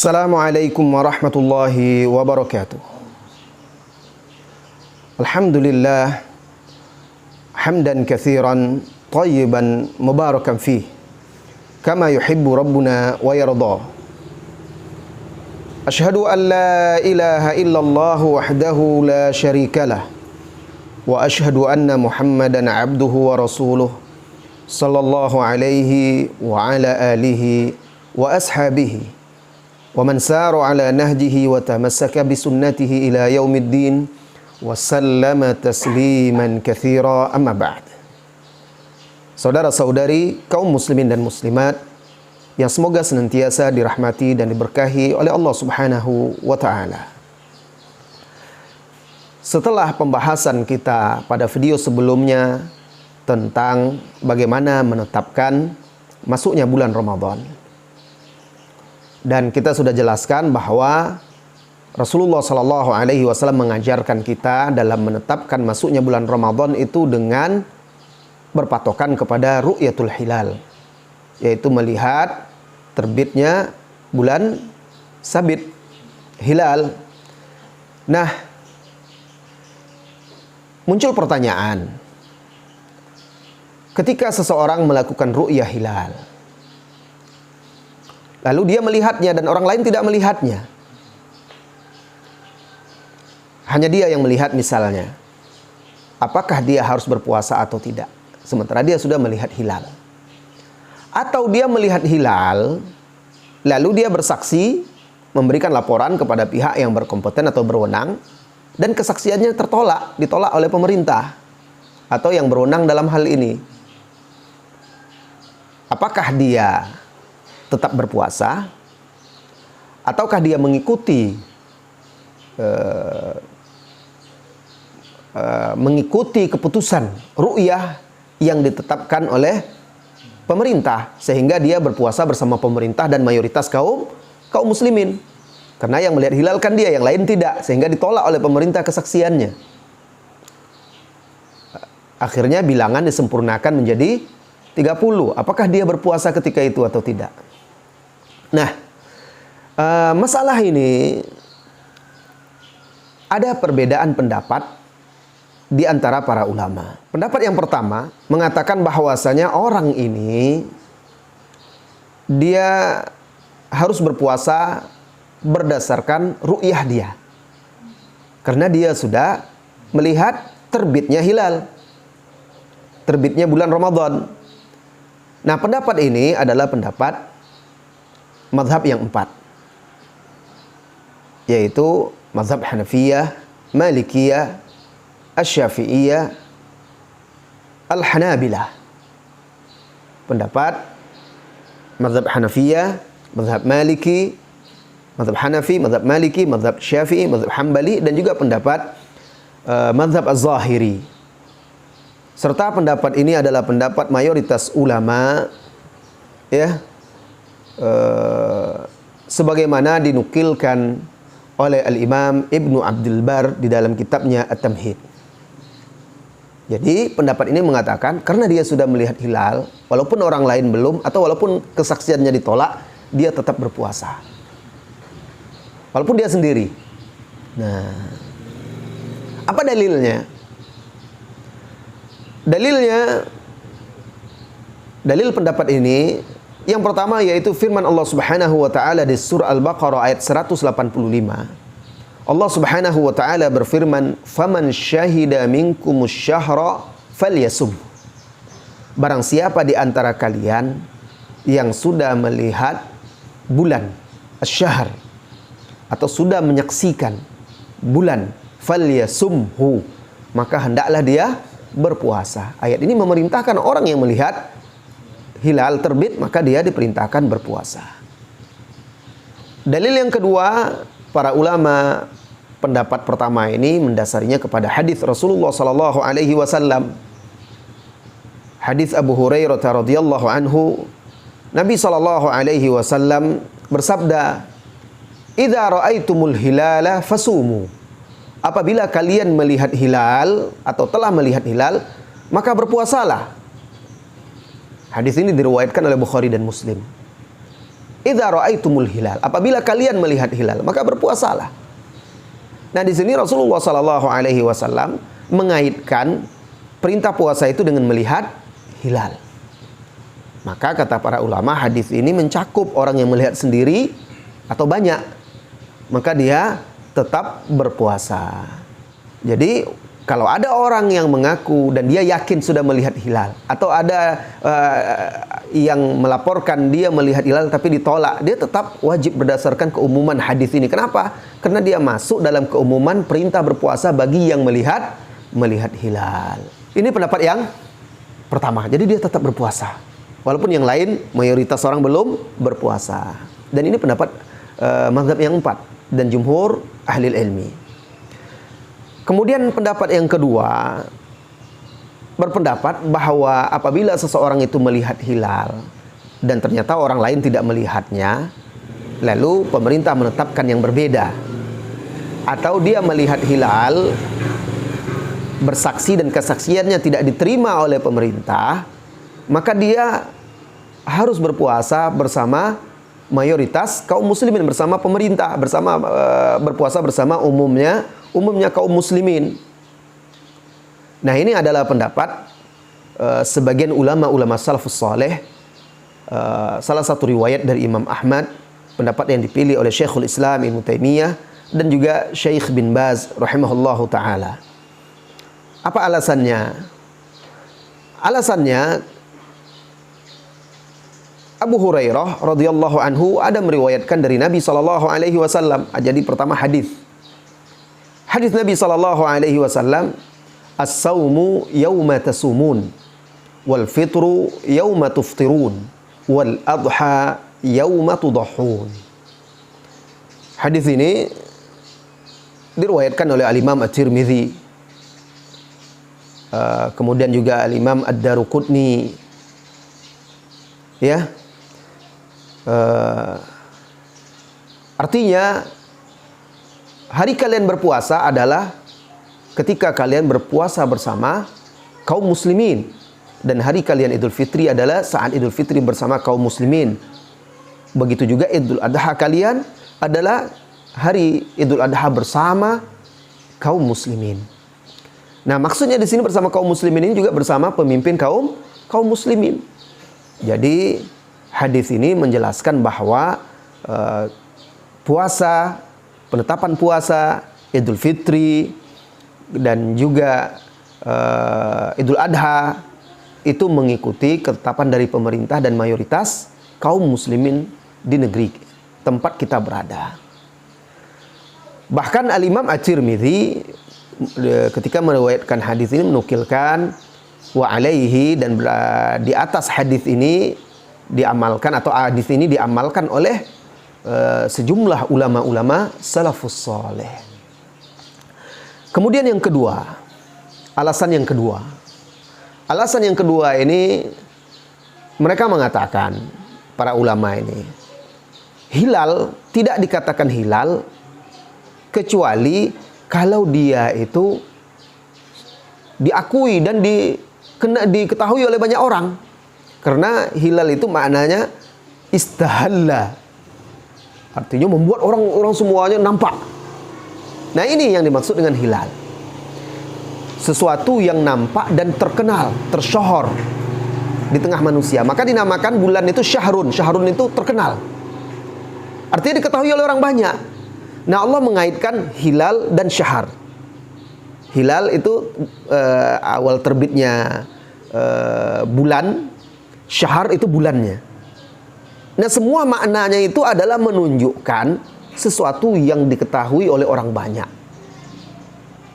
Assalamualaikum warahmatullahi wabarakatuh. Alhamdulillah hamdan katsiran tayyiban mubarakan fih kama yuhibbu rabbuna wa yarda. Asyhadu an la ilaha illallah wahdahu la syarikalah wa asyhadu anna Muhammadan abduhu wa rasuluh sallallahu alaihi wa ala alihi wa ashabihi wa man sara ala nahjihi wa tamassaka bi sunnatihi ila yaumiddin wa sallama tasliman katsira, amma ba'd. Saudara-saudari kaum muslimin dan muslimat yang semoga senantiasa dirahmati dan diberkahi oleh Allah Subhanahu wa taala. Setelah pembahasan kita pada video sebelumnya tentang bagaimana menetapkan masuknya bulan Ramadan, dan kita sudah jelaskan bahwa Rasulullah Shallallahu Alaihi Wasallam mengajarkan kita dalam menetapkan masuknya bulan Ramadan itu dengan berpatokan kepada ru'yatul hilal, yaitu melihat terbitnya bulan sabit hilal. Nah, muncul pertanyaan, ketika seseorang melakukan ru'yah hilal, lalu dia melihatnya dan orang lain tidak melihatnya, hanya dia yang melihat misalnya, apakah dia harus berpuasa atau tidak, sementara dia sudah melihat hilal? Atau dia melihat hilal, lalu dia bersaksi, memberikan laporan kepada pihak yang berkompeten atau berwenang, dan kesaksiannya ditolak oleh pemerintah atau yang berwenang dalam hal ini. Apakah dia tetap berpuasa, ataukah dia mengikuti keputusan ru'yah yang ditetapkan oleh pemerintah, sehingga dia berpuasa bersama pemerintah dan mayoritas kaum muslimin, karena yang melihat hilal kan dia, yang lain tidak, sehingga ditolak oleh pemerintah kesaksiannya. Akhirnya bilangan disempurnakan menjadi 30. Apakah dia berpuasa ketika itu atau tidak? Nah, masalah ini ada perbedaan pendapat di antara para ulama. Pendapat yang pertama mengatakan bahwasanya orang ini dia harus berpuasa berdasarkan ru'yah dia, karena dia sudah melihat terbitnya hilal, terbitnya bulan Ramadan. Nah, pendapat ini adalah pendapat mazhab yang 4, yaitu mazhab Hanafiyah, Malikiyah, Asy-Syafi'iyah, Al-Hanabilah. Pendapat mazhab Hanafiyah, mazhab Maliki, mazhab Hanafi, mazhab Maliki, mazhab Syafi'i, mazhab Hambali, dan juga pendapat mazhab Az-Zahiri. Serta pendapat ini adalah pendapat mayoritas ulama, ya, sebagaimana dinukilkan oleh Al-Imam Ibnu Abdul Bar di dalam kitabnya At-Tamhid. Jadi pendapat ini mengatakan karena dia sudah melihat hilal, walaupun orang lain belum, atau walaupun kesaksiannya ditolak, dia tetap berpuasa, walaupun dia sendiri. Nah, apa dalilnya? Dalil pendapat ini yang pertama yaitu firman Allah Subhanahu wa taala di surah Al-Baqarah ayat 185. Allah Subhanahu wa taala berfirman, "Faman syahida minkumus syahra falyasum." Barang siapa di antara kalian yang sudah melihat bulan asy-syahr atau sudah menyaksikan bulan, falyasumhu, maka hendaklah dia berpuasa. Ayat ini memerintahkan orang yang melihat hilal terbit, maka dia diperintahkan berpuasa. Dalil yang kedua, para ulama pendapat pertama ini mendasarinya kepada hadis Rasulullah sallallahu alaihi wasallam. Hadis Abu Hurairah radhiyallahu anhu, Nabi sallallahu alaihi wasallam bersabda, "Idza ra'aitumul hilala fasumu." Apabila kalian melihat hilal atau telah melihat hilal, maka berpuasalah. Hadis ini diriwayatkan oleh Bukhari dan Muslim. idza ra'aitumul hilal, apabila kalian melihat hilal, maka berpuasalah. Nah, di sini Rasulullah sallallahu alaihi wasallam mengaitkan perintah puasa itu dengan melihat hilal. Maka kata para ulama, hadis ini mencakup orang yang melihat sendiri atau banyak, maka dia tetap berpuasa. Jadi kalau ada orang yang mengaku dan dia yakin sudah melihat hilal, atau ada yang melaporkan dia melihat hilal tapi ditolak, dia tetap wajib berdasarkan keumuman hadis ini. Kenapa? Karena dia masuk dalam keumuman perintah berpuasa bagi yang melihat hilal. Ini pendapat yang pertama. Jadi dia tetap berpuasa, walaupun yang lain mayoritas orang belum berpuasa. Dan ini pendapat mazhab yang 4 dan jumhur ahli ilmi. Kemudian pendapat yang kedua berpendapat bahwa apabila seseorang itu melihat hilal dan ternyata orang lain tidak melihatnya, lalu pemerintah menetapkan yang berbeda, atau dia melihat hilal bersaksi dan kesaksiannya tidak diterima oleh pemerintah, maka dia harus berpuasa bersama mayoritas kaum muslimin, bersama pemerintah, berpuasa bersama umumnya kaum muslimin. Nah, ini adalah pendapat sebagian ulama-ulama salafus saleh. Salah satu riwayat dari Imam Ahmad, pendapat yang dipilih oleh Syekhul Islam Ibnu Taimiyah dan juga Syekh bin Baz rahimahullahu taala. Apa alasannya? Alasannya, Abu Hurairah radhiyallahu anhu ada meriwayatkan dari Nabi sallallahu alaihi wasallam. Jadi pertama hadis Nabi sallallahu alaihi wasallam, as-saumu yauma tasumun wal fitru yauma tuftirun wal adha yauma tudahhun. Hadis ini diriwayatkan oleh al-Imam At-Tirmidzi, kemudian juga al-Imam Ad-Daruqutni, ya. Artinya hari kalian berpuasa adalah ketika kalian berpuasa bersama kaum muslimin, dan hari kalian Idul Fitri adalah saat Idul Fitri bersama kaum muslimin. Begitu juga Idul Adha kalian adalah hari Idul Adha bersama kaum muslimin. Nah, maksudnya di sini bersama kaum muslimin ini juga bersama pemimpin kaum muslimin. Jadi hadis ini menjelaskan bahwa puasa, penetapan puasa Idul Fitri dan juga Idul Adha itu mengikuti ketetapan dari pemerintah dan mayoritas kaum muslimin di negeri tempat kita berada. Bahkan Al-Imam At-Tirmidzi ketika meriwayatkan hadis ini menukilkan wa alaihi, dan di atas hadis ini diamalkan, atau hadis ini diamalkan oleh sejumlah ulama-ulama salafus saleh. Kemudian yang kedua, alasan yang kedua ini mereka mengatakan, para ulama ini, hilal tidak dikatakan hilal kecuali kalau dia itu diakui dan diketahui oleh banyak orang. Karena hilal itu maknanya istahalla, artinya membuat orang semuanya nampak. Nah, ini yang dimaksud dengan hilal, sesuatu yang nampak dan terkenal, tersyahor di tengah manusia. Maka dinamakan bulan itu syahrun. Syahrun itu terkenal, artinya diketahui oleh orang banyak. Nah, Allah mengaitkan hilal dan syahr. Hilal itu awal terbitnya bulan, syahr itu bulannya. Nah, semua maknanya itu adalah menunjukkan sesuatu yang diketahui oleh orang banyak.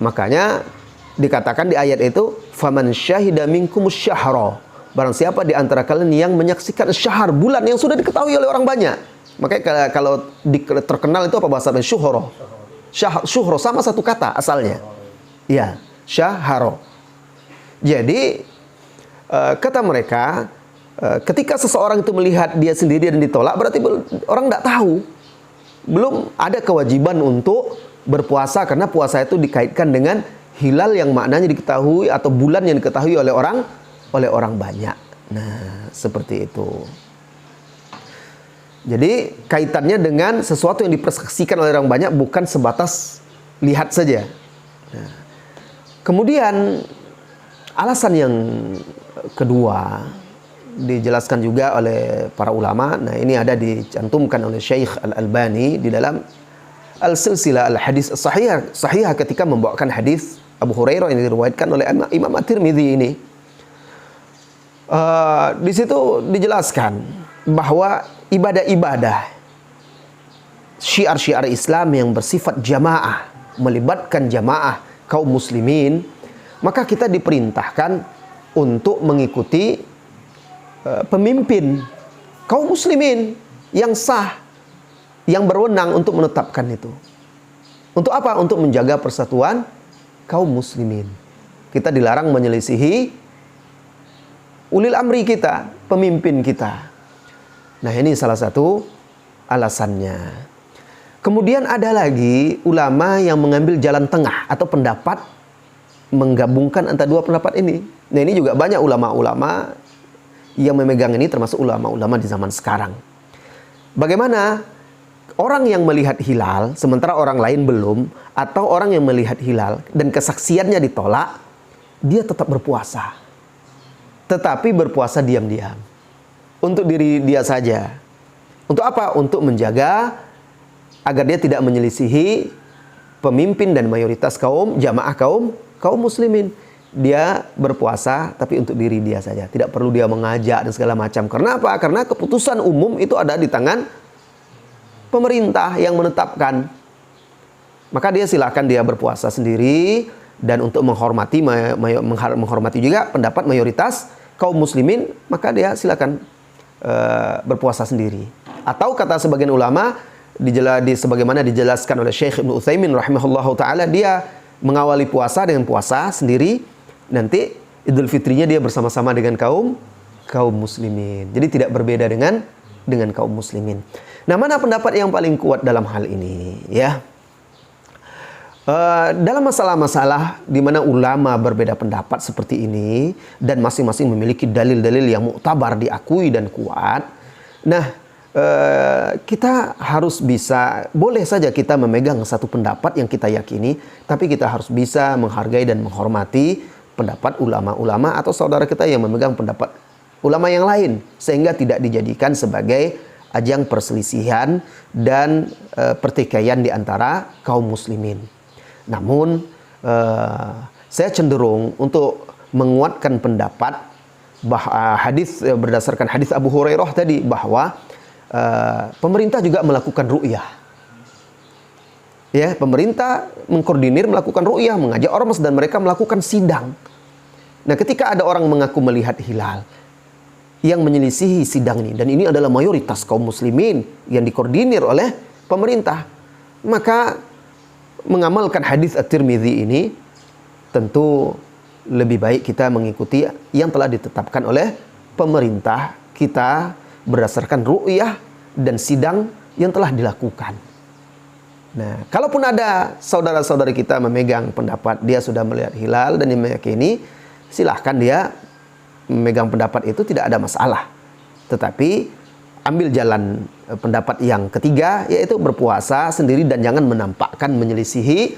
Makanya dikatakan di ayat itu, faman syahida minkumus syahra, barang siapa di antara kalian yang menyaksikan syahr, bulan yang sudah diketahui oleh orang banyak. Makanya kalau terkenal itu apa bahasanya? Syuhro. Syuhro sama satu kata asalnya. Ya, syaharo. Jadi kata mereka, ketika seseorang itu melihat dia sendiri dan ditolak, berarti orang tidak tahu. Belum ada kewajiban untuk berpuasa, karena puasa itu dikaitkan dengan hilal yang maknanya diketahui, atau bulan yang diketahui oleh orang banyak. Nah, seperti itu. Jadi kaitannya dengan sesuatu yang dipersaksikan oleh orang banyak, bukan sebatas lihat saja. Nah, kemudian alasan yang kedua dijelaskan juga oleh para ulama. Nah, ini ada dicantumkan oleh Syekh Al-Albani di dalam Al-Silsilah Al-Hadis Sahihah ketika membawakan hadis Abu Hurairah yang diriwayatkan oleh Imam At-Tirmidzi ini. Di situ dijelaskan bahwa ibadah-ibadah syiar-syiar Islam yang bersifat jamaah, melibatkan jamaah kaum muslimin, maka kita diperintahkan untuk mengikuti pemimpin kaum muslimin yang sah, yang berwenang untuk menetapkan itu. Untuk apa? Untuk menjaga persatuan kaum muslimin. Kita dilarang menyelisihi ulil amri kita, pemimpin kita. Nah, ini salah satu alasannya. Kemudian ada lagi ulama yang mengambil jalan tengah atau pendapat menggabungkan antara dua pendapat ini. Nah, ini juga banyak ulama-ulama yang memegang ini, termasuk ulama-ulama di zaman sekarang. Bagaimana orang yang melihat hilal sementara orang lain belum, atau orang yang melihat hilal dan kesaksiannya ditolak, dia tetap berpuasa. Tetapi berpuasa diam-diam. Untuk diri dia saja. Untuk apa? Untuk menjaga agar dia tidak menyelisihi pemimpin dan mayoritas jamaah kaum muslimin. Dia berpuasa tapi untuk diri dia saja, tidak perlu dia mengajak dan segala macam. Karena apa? Karena keputusan umum itu ada di tangan pemerintah yang menetapkan. Maka dia silakan dia berpuasa sendiri, dan untuk menghormati juga pendapat mayoritas kaum muslimin, maka dia silakan berpuasa sendiri. Atau kata sebagian ulama, sebagaimana dijelaskan oleh Syekh Ibnu Utsaimin rahimahullahu taala, dia mengawali puasa dengan puasa sendiri. Nanti Idul Fitrinya dia bersama-sama dengan kaum muslimin. Jadi tidak berbeda dengan kaum muslimin. Nah, mana pendapat yang paling kuat dalam hal ini? Ya, dalam masalah-masalah di mana ulama berbeda pendapat seperti ini dan masing-masing memiliki dalil-dalil yang muktabar, diakui dan kuat. Nah, kita harus bisa, boleh saja kita memegang satu pendapat yang kita yakini, tapi kita harus bisa menghargai dan menghormati pendapat ulama-ulama atau saudara kita yang memegang pendapat ulama yang lain, sehingga tidak dijadikan sebagai ajang perselisihan dan pertikaian di antara kaum muslimin. Namun saya cenderung untuk menguatkan pendapat bahwa berdasarkan hadis Abu Hurairah tadi, bahwa pemerintah juga melakukan ru'yah. Ya, pemerintah mengkoordinir melakukan ru'yah, mengajak ormas, dan mereka melakukan sidang. Nah, ketika ada orang mengaku melihat hilal yang menyelisihi sidang ini, dan ini adalah mayoritas kaum muslimin yang dikoordinir oleh pemerintah, maka mengamalkan hadis At-Tirmidzi ini tentu lebih baik kita mengikuti yang telah ditetapkan oleh pemerintah kita berdasarkan ru'yah dan sidang yang telah dilakukan. Nah, kalaupun ada saudara-saudara kita memegang pendapat dia sudah melihat hilal dan dia meyakini, silahkan dia memegang pendapat itu, tidak ada masalah. Tetapi ambil jalan pendapat yang ketiga, yaitu berpuasa sendiri dan jangan menampakkan menyelisihi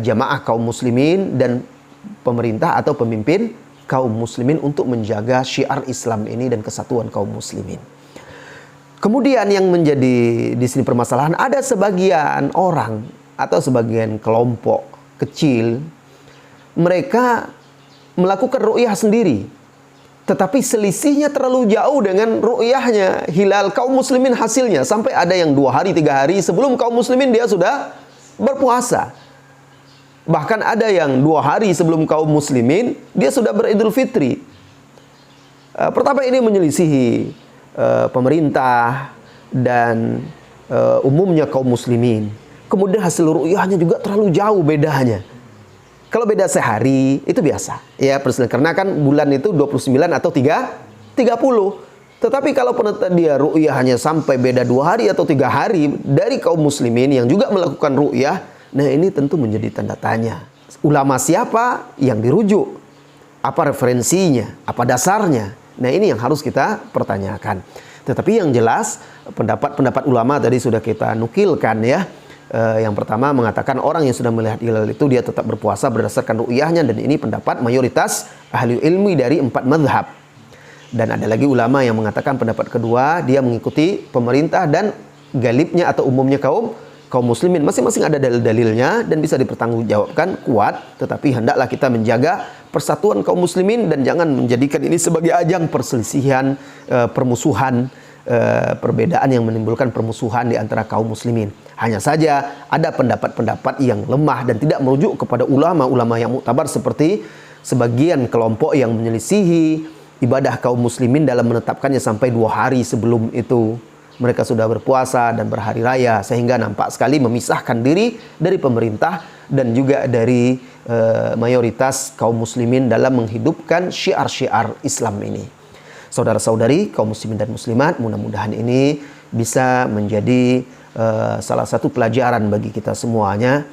jamaah kaum muslimin dan pemerintah atau pemimpin kaum muslimin untuk menjaga syiar Islam ini dan kesatuan kaum muslimin. Kemudian yang menjadi di sini permasalahan, ada sebagian orang atau sebagian kelompok kecil, mereka melakukan ru'yah sendiri, tetapi selisihnya terlalu jauh dengan ru'yahnya hilal kaum muslimin hasilnya. Sampai ada yang 2 hari, 3 hari sebelum kaum muslimin dia sudah berpuasa. Bahkan ada yang 2 hari sebelum kaum muslimin dia sudah beridul fitri. Pertama, ini menyelisihi pemerintah dan umumnya kaum muslimin. Kemudian hasil ru'yahnya juga terlalu jauh bedanya. Kalau beda sehari itu biasa, ya, karena kan bulan itu 29 atau 30. Tetapi kalau dia ru'yahnya sampai beda 2 hari atau 3 hari dari kaum muslimin yang juga melakukan ru'yah, nah ini tentu menjadi tanda tanya. Ulama siapa yang dirujuk? Apa referensinya? Apa dasarnya? Nah, ini yang harus kita pertanyakan. Tetapi yang jelas pendapat-pendapat ulama tadi sudah kita nukilkan ya. Yang pertama mengatakan orang yang sudah melihat hilal itu dia tetap berpuasa berdasarkan ru'yahnya, dan ini pendapat mayoritas ahli ilmi dari 4 mazhab. Dan ada lagi ulama yang mengatakan pendapat kedua, dia mengikuti pemerintah dan galibnya atau umumnya kaum muslimin. Masing-masing ada dalil-dalilnya dan bisa dipertanggungjawabkan kuat, tetapi hendaklah kita menjaga persatuan kaum muslimin dan jangan menjadikan ini sebagai ajang perselisihan, permusuhan, perbedaan yang menimbulkan permusuhan di antara kaum muslimin. Hanya saja ada pendapat-pendapat yang lemah dan tidak merujuk kepada ulama-ulama yang muktabar, seperti sebagian kelompok yang menyelisihi ibadah kaum muslimin dalam menetapkannya sampai 2 hari sebelum itu mereka sudah berpuasa dan berhari raya, sehingga nampak sekali memisahkan diri dari pemerintah dan juga dari mayoritas kaum muslimin dalam menghidupkan syiar-syiar Islam ini. Saudara-saudari kaum muslimin dan muslimat, mudah-mudahan ini bisa menjadi salah satu pelajaran bagi kita semuanya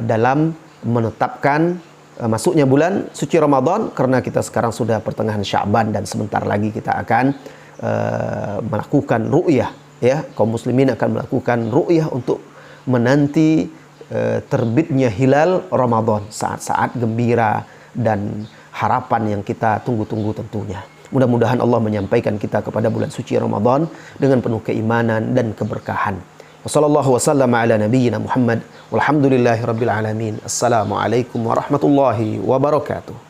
dalam menetapkan masuknya bulan suci Ramadan, karena kita sekarang sudah pertengahan Sya'ban dan sebentar lagi kita akan melakukan ru'yah ya. Kaum muslimin akan melakukan ru'yah untuk menanti terbitnya hilal Ramadan, saat-saat gembira dan harapan yang kita tunggu-tunggu tentunya. Mudah-mudahan Allah menyampaikan kita kepada bulan suci Ramadan dengan penuh keimanan dan keberkahan. Wassallallahu wasallam ala nabiyyina Muhammad walhamdulillahi rabbil alamin. Assalamualaikum warahmatullahi wabarakatuh.